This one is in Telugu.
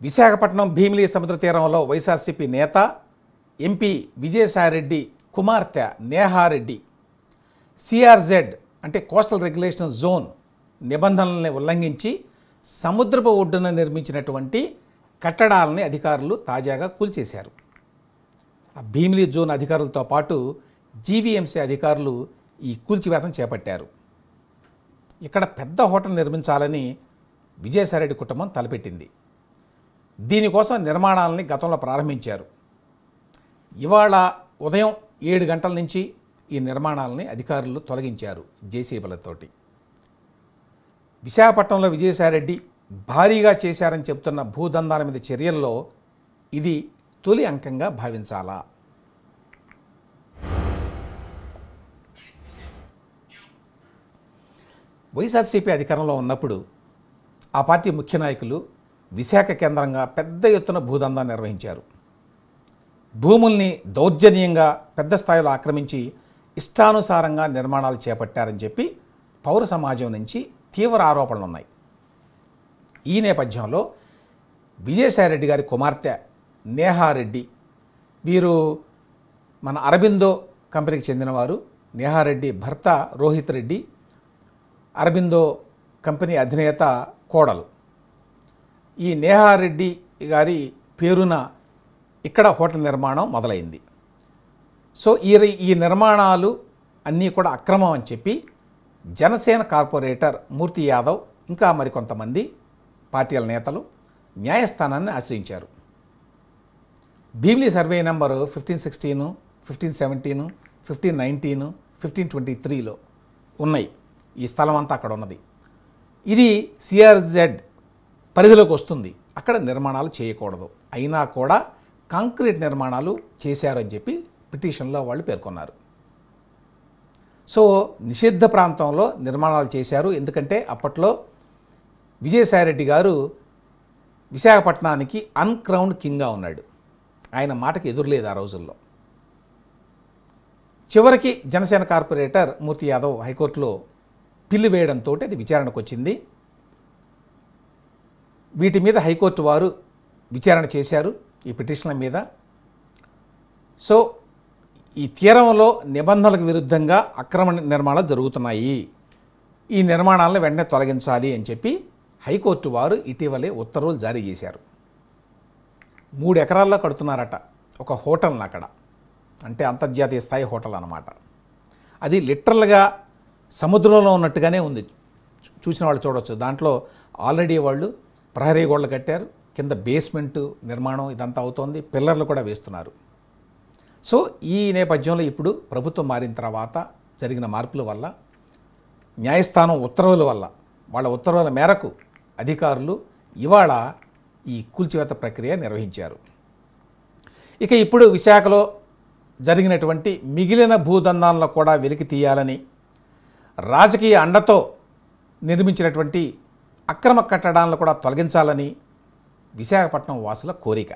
విశాఖపట్నం భీమిలి సముద్ర తీరంలో వైఎస్ఆర్సీపీ నేత ఎంపీ విజయసాయిరెడ్డి కుమార్తె నేహారెడ్డి సిఆర్జెడ్ అంటే కోస్టల్ రెగ్యులేషన్ జోన్ నిబంధనల్ని ఉల్లంఘించి సముద్రపు ఒడ్డున నిర్మించినటువంటి కట్టడాలని అధికారులు తాజాగా కూల్చేశారు. ఆ భీమిలి జోన్ అధికారులతో పాటు జీవీఎంసీ అధికారులు ఈ కూల్చివేతను చేపట్టారు. ఇక్కడ పెద్ద హోటల్ నిర్మించాలని విజయసాయిరెడ్డి కుటుంబం తలపెట్టింది. దీనికోసం నిర్మాణాలని గతంలో ప్రారంభించారు. ఇవాళ ఉదయం 7 గంటల నుంచి ఈ నిర్మాణాలని అధికారులు తొలగించారు జేసీబీలతోటి. విశాఖపట్నంలో విజయసాయిరెడ్డి భారీగా చేశారని చెబుతున్న భూదందాల మీద చర్యల్లో ఇది తొలి అంకంగా భావించాలా? వైఎస్ఆర్సీపీ అధికారంలో ఉన్నప్పుడు ఆ పార్టీ ముఖ్య నాయకులు విశాఖ కేంద్రంగా పెద్ద ఎత్తున భూదందా నిర్వహించారు. భూముల్ని దౌర్జన్యంగా పెద్ద స్థాయిలో ఆక్రమించి ఇష్టానుసారంగా నిర్మాణాలు చేపట్టారని చెప్పి పౌర సమాజం నుంచి తీవ్ర ఆరోపణలు ఉన్నాయి. ఈ నేపథ్యంలో విజయసాయిరెడ్డి గారి కుమార్తె నేహారెడ్డి, వీరు మన అరబిందో కంపెనీకి చెందినవారు. నేహారెడ్డి భర్త రోహిత్ రెడ్డి అరబిందో కంపెనీ అధినేత కోడలు. ఈ నేహారెడ్డి గారి పేరున ఇక్కడ హోటల్ నిర్మాణం మొదలైంది. సో ఈ నిర్మాణాలు అన్నీ కూడా అక్రమం అని చెప్పి జనసేన కార్పొరేటర్ మూర్తి యాదవ్ ఇంకా మరికొంతమంది పార్టీల నేతలు న్యాయస్థానాన్ని ఆశ్రయించారు. భీమిలి సర్వే నెంబరు 1516, 1517, 1519, 1523లో ఉన్నాయి. ఈ స్థలం అంతా అక్కడ ఉన్నది. ఇది సిఆర్జెడ్ పరిధిలోకి వస్తుంది. అక్కడ నిర్మాణాలు చేయకూడదు. అయినా కూడా కాంక్రీట్ నిర్మాణాలు చేశారని చెప్పి పిటిషన్లో వాళ్ళు పేర్కొన్నారు. సో నిషిద్ధ ప్రాంతంలో నిర్మాణాలు చేశారు. ఎందుకంటే అప్పట్లో విజయసాయిరెడ్డి గారు విశాఖపట్నానికి అన్క్రౌన్డ్ కింగ్గా ఉన్నాడు. ఆయన మాటకి ఎదురులేదు ఆ రోజుల్లో. చివరికి జనసేన కార్పొరేటర్ మూర్తి యాదవ్ హైకోర్టులో పిల్లి వేయడంతో అది విచారణకు వచ్చింది. వీటి మీద హైకోర్టు వారు విచారణ చేశారు ఈ పిటిషన్ల మీద. సో ఈ తీరంలో నిబంధనలకు విరుద్ధంగా అక్రమ నిర్మాణాలు జరుగుతున్నాయి, ఈ నిర్మాణాలను వెంటనే తొలగించాలి అని చెప్పి హైకోర్టు వారు ఇటీవలే ఉత్తర్వులు జారీ చేశారు. 3 ఎకరాల్లో కడుతున్నారట ఒక హోటల్ని అక్కడ. అంటే అంతర్జాతీయ స్థాయి హోటల్ అన్నమాట. అది లిటరల్గా సముద్రంలో ఉన్నట్టుగానే ఉంది. చూసిన వాళ్ళు చూడవచ్చు. దాంట్లో ఆల్రెడీ వాళ్ళు ప్రహరీ గోడలు కట్టారు, కింద బేస్మెంటు నిర్మాణం ఇదంతా అవుతోంది, పిల్లర్లు కూడా వేస్తున్నారు. సో ఈ నేపథ్యంలో ఇప్పుడు ప్రభుత్వం మారిన తర్వాత జరిగిన మార్పుల వల్ల, న్యాయస్థానం ఉత్తర్వుల వల్ల, వాళ్ళ ఉత్తర్వుల మేరకు అధికారులు ఇవాళ ఈ కూల్చివేత ప్రక్రియ నిర్వహించారు. ఇక ఇప్పుడు విశాఖలో జరిగినటువంటి మిగిలిన భూదందాలను కూడా వెలికి తీయాలని, రాజకీయ అండతో నిర్మించినటువంటి అక్రమ కట్టడాలను కూడా తొలగించాలని విశాఖపట్నం వాసుల కోరిక.